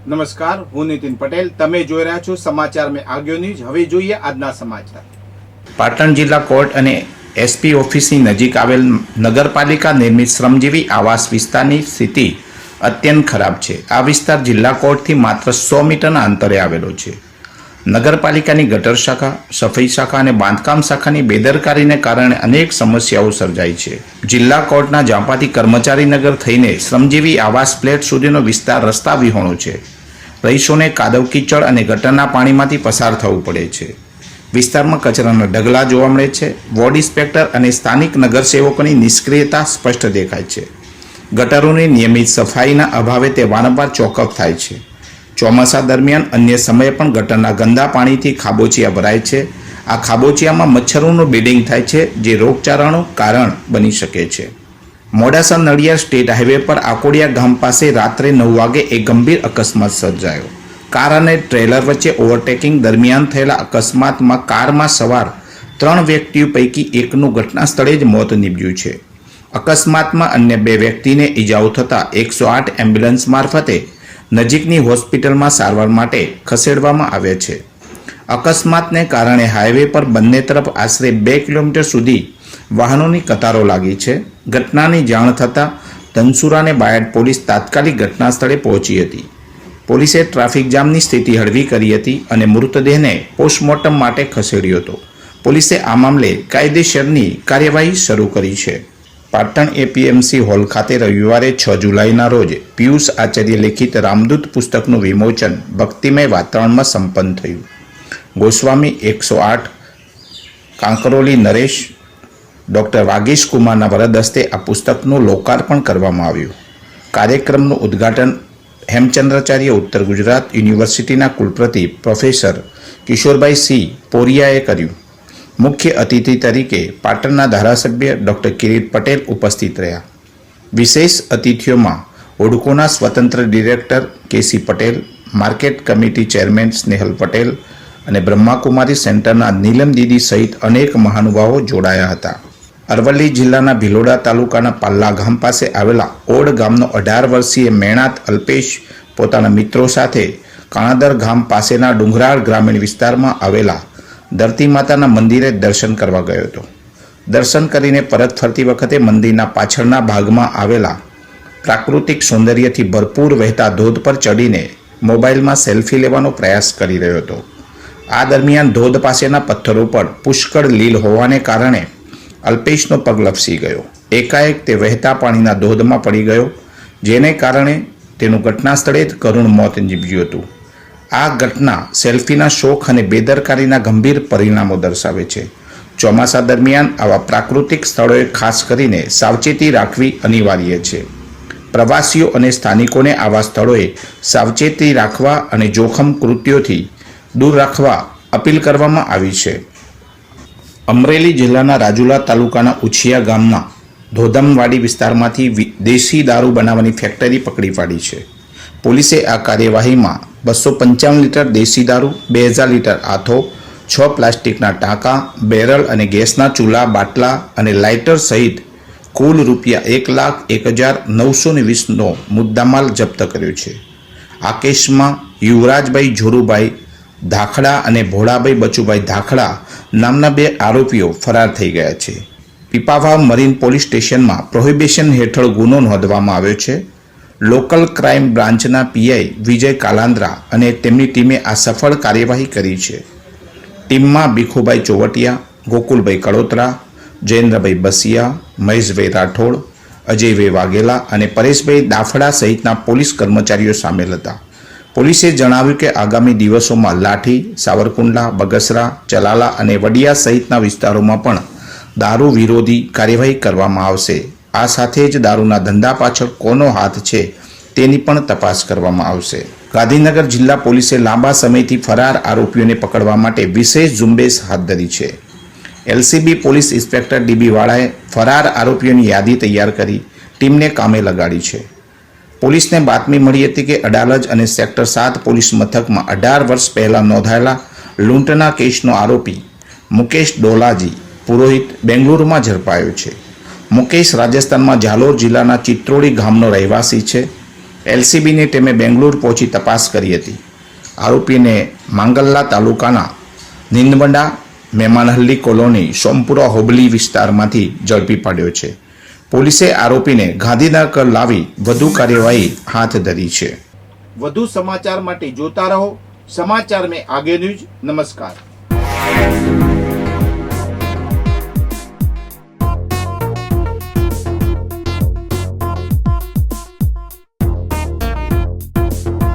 નમસ્કાર, હું નીતિન પટેલ. તમે જોઈ રહ્યા છો સમાચાર મેં આગળ ન્યૂઝ. હવે જોઈએ આજના સમાચાર. પાટણ જિલ્લા કોર્ટ અને એસપી ઓફિસની નજીક આવેલ નગરપાલિકા નિર્મિત શ્રમજીવી આવાસ વિસ્તારની સ્થિતિ અત્યંત ખરાબ છે. આ વિસ્તાર જિલ્લા કોર્ટથી માત્ર 100 મીટરના અંતરે આવેલો છે. નગરપાલિકાની ગટર શાખા, સફાઈ શાખા અને બાંધકામ શાખાની બેદરકારીને કારણે અનેક સમસ્યાઓ સર્જાઈ છે. જિલ્લા કોર્ટના જાપાથી કર્મચારીનગર થઈને શ્રમજીવી આવાસ ફ્લેટ સુધીનો વિસ્તાર રસ્તા વિહોણો છે. રહીશોને કાદવ કીચડ અને ગટરના પાણીમાંથી પસાર થવું પડે છે. વિસ્તારમાં કચરાના ઢગલા જોવા મળે છે. વોર્ડ ઇન્સ્પેક્ટર અને સ્થાનિક નગરસેવકોની નિષ્ક્રિયતા સ્પષ્ટ દેખાય છે. ગટરોની નિયમિત સફાઈના અભાવે તે વારંવાર ચોકઅપ થાય છે. ચોમાસા દરમિયાન અન્ય સમયે પણ ગટરના ગંદા પાણીથી ખાબોચિયા ભરાય છે. આ ખાબોચિયામાં મચ્છરોનું બ્રીડિંગ થાય છે, જે રોગચાળાનું કારણ બની શકે છે. મોડાસા નડિયાદ સ્ટેટ હાઈવે પર આકોડિયા ગામ પાસે રાત્રે 9 વાગે એક ગંભીર અકસ્માત સર્જાયો. કાર અને ટ્રેલર વચ્ચે ઓવરટેકિંગ દરમિયાન થયેલા અકસ્માતમાં કારમાં સવાર 3 વ્યક્તિઓ પૈકી એકનું ઘટના સ્થળે જ મોત નીપજ્યું છે. અકસ્માતમાં અન્ય 2 વ્યક્તિને ઈજાઓ થતાં 108 એમ્બ્યુલન્સ મારફતે નજીકની હોસ્પિટલમાં સારવાર માટે ખસેડવામાં આવ્યા છે. અકસ્માતને કારણે હાઈવે પર બંને તરફ આશરે 2 કિલોમીટર સુધી વાહનોની કતારો લાગી છે. ઘટનાની જાણ થતાં ધનસુરા અને બાયડ પોલીસ તાત્કાલિક ઘટના સ્થળે પહોંચી હતી. પોલીસે ટ્રાફિક જામની સ્થિતિ હળવી કરી હતી અને મૃતદેહને પોસ્ટમોર્ટમ માટે ખસેડ્યો હતો. પોલીસે આ મામલે કાયદેસરની કાર્યવાહી શરૂ કરી છે. પાટણ એપીએમસી હોલ ખાતે રવિવારે 6 જુલાઈના રોજ પિયુષ આચાર્ય લિખિત રામદૂત પુસ્તકનું વિમોચન ભક્તિમય વાતાવરણમાં સંપન્ન થયું. ગોસ્વામી 108, કાંકરોલી નરેશ, ડૉક્ટર વાગીશ કુમારના વરદ હસ્તે આ પુસ્તકનું લોકાર્પણ કરવામાં આવ્યું. કાર્યક્રમનું ઉદ્ઘાટન હેમચંદ્રાચાર્ય ઉત્તર ગુજરાત યુનિવર્સિટીના કુલપતિ પ્રોફેસર કિશોરભાઈ સી પોરિયાએ કર્યું. મુખ્ય અતિથિ તરીકે પાટણના ધારાસભ્ય ડૉક્ટર કિરીટ પટેલ ઉપસ્થિત રહ્યા. વિશેષ અતિથિઓમાં ઓડકોના સ્વતંત્ર director K C Patel, market committee chairman Snehal Patel અને બ્રહ્માકુમારી સેન્ટરના નીલમ દીદી સહિત અનેક મહાનુભાવો જોડાયા હતા. અરવલ્લી જિલ્લાના ભિલોડા તાલુકાના પાલ્લા ગામ પાસે આવેલા ઓડ ગામનો 18 વર્ષીય મેણાત અલ્પેશ પોતાના મિત્રો સાથે કાણાદર ગામ પાસેના ડુંગરાળ ગ્રામીણ વિસ્તારમાં આવેલા ધરતી માતાના મંદિરે દર્શન કરવા ગયો હતો. દર્શન કરીને પરત ફરતી વખતે મંદિરના પાછળના ભાગમાં આવેલા પ્રાકૃતિક સૌંદર્યથી ભરપૂર વહેતા ધોધ પર ચડીને મોબાઈલમાં સેલ્ફી લેવાનો પ્રયાસ કરી રહ્યો હતો. આ દરમિયાન ધોધ પાસેના પથ્થરો પર પુષ્કળ લીલ હોવાને કારણે અલ્પેશનો પગ લપસી ગયો. એકાએક તે વહેતા પાણીના ધોધમાં પડી ગયો, જેને કારણે તેનું ઘટના સ્થળે જ કરુણ મોત નીપજ્યું હતું. આ ઘટના સેલ્ફીના શોખ અને બેદરકારીના ગંભીર પરિણામો દર્શાવે છે. ચોમાસા દરમિયાન આવા પ્રાકૃતિક સ્થળોએ ખાસ કરીને સાવચેતી રાખવી અનિવાર્ય છે. પ્રવાસીઓ અને સ્થાનિકોને આવા સ્થળોએ સાવચેતી રાખવા અને જોખમ કૃત્યોથી દૂર રાખવા અપીલ કરવામાં આવી છે. અમરેલી જિલ્લાના રાજુલા તાલુકાના ઉછિયા ગામના ધોધમવાડી વિસ્તારમાંથી દેશી દારૂ બનાવવાની ફેક્ટરી પકડી પાડી છે. પોલીસે આ કાર્યવાહીમાં 255 લીટર દેશી દારૂ, 2000 લીટર આથો, 6 પ્લાસ્ટિકના ટાંકા, બેરલ અને ગેસના ચૂલા, બાટલા અને લાઇટર સહિત કુલ ₹1,01,920નો મુદ્દામાલ જપ્ત કર્યો છે. આ કેસમાં યુવરાજભાઈ જોરુભાઈ ધાખડા અને ભોળાભાઈ બચુભાઈ ધાખડા નામના 2 આરોપીઓ ફરાર થઈ ગયા છે. પીપાવાવ મરીન પોલીસ સ્ટેશનમાં પ્રોહિબિશન હેઠળ ગુનો નોંધવામાં આવ્યો છે. લોકલ ક્રાઇમ બ્રાન્ચના પીઆઈ વિજય કાલાંદ્રા અને તેમની ટીમે આ સફળ કાર્યવાહી કરી છે. ટીમમાં ભીખુભાઈ ચોવટિયા, ગોકુલભાઈ કળોતરા, જયેન્દ્રભાઈ બસિયા, મહેશભાઈ રાઠોડ, અજયભાઈ વાઘેલા અને પરેશભાઈ દાફડા સહિતના પોલીસ કર્મચારીઓ સામેલ હતા. પોલીસે જણાવ્યું કે આગામી દિવસોમાં લાઠી, સાવરકુંડલા, બગસરા, ચલાલા અને વડિયા સહિતના વિસ્તારોમાં પણ દારૂ વિરોધી કાર્યવાહી કરવામાં આવશે. આ સાથે જ દારૂના ધંધા પાછળ કોનો હાથ છે તેની પણ તપાસ કરવામાં આવશે. ગાંધીનગર જિલ્લા પોલીસે લાંબા સમયથી ફરાર આરોપીઓને પકડવા માટે વિશેષ ઝુંબેશ હાથ ધરી છે. એલસીબી પોલીસ ઇન્સ્પેક્ટર ડીબી વાળાએ ફરાર આરોપીઓની યાદી તૈયાર કરી ટીમને કામે લગાડી છે. પોલીસને બાતમી મળી હતી કે અડાલજ અને સેક્ટર 7 પોલીસ મથકમાં 18 વર્ષ પહેલા નોંધાયેલા લૂંટના કેસનો આરોપી મુકેશ ડોલાજી પુરોહિત બેંગલુરુમાં ઝડપાયો છે. મુકેશ રાજસ્થાનમાં જાલોર જિલ્લાના ચિત્રોડી ગામનો રહેવાસી છે. એલસીબીની ટીમે બેંગલુરુ પહોંચી તપાસ કરી હતી. આરોપીને માંગલ્લા તાલુકાના નિંદવડા મહેમાનહલ્લી કોલોની સોમપુરા હોબલી વિસ્તારમાંથી ઝડપી પાડ્યો છે. પોલીસે આરોપીને ગાંધીનગર લાવી વધુ કાર્યવાહી હાથ ધરી છે. વધુ સમાચાર માટે જોતા રહો સમાચાર મેં આગે ન્યૂઝ. નમસ્કાર.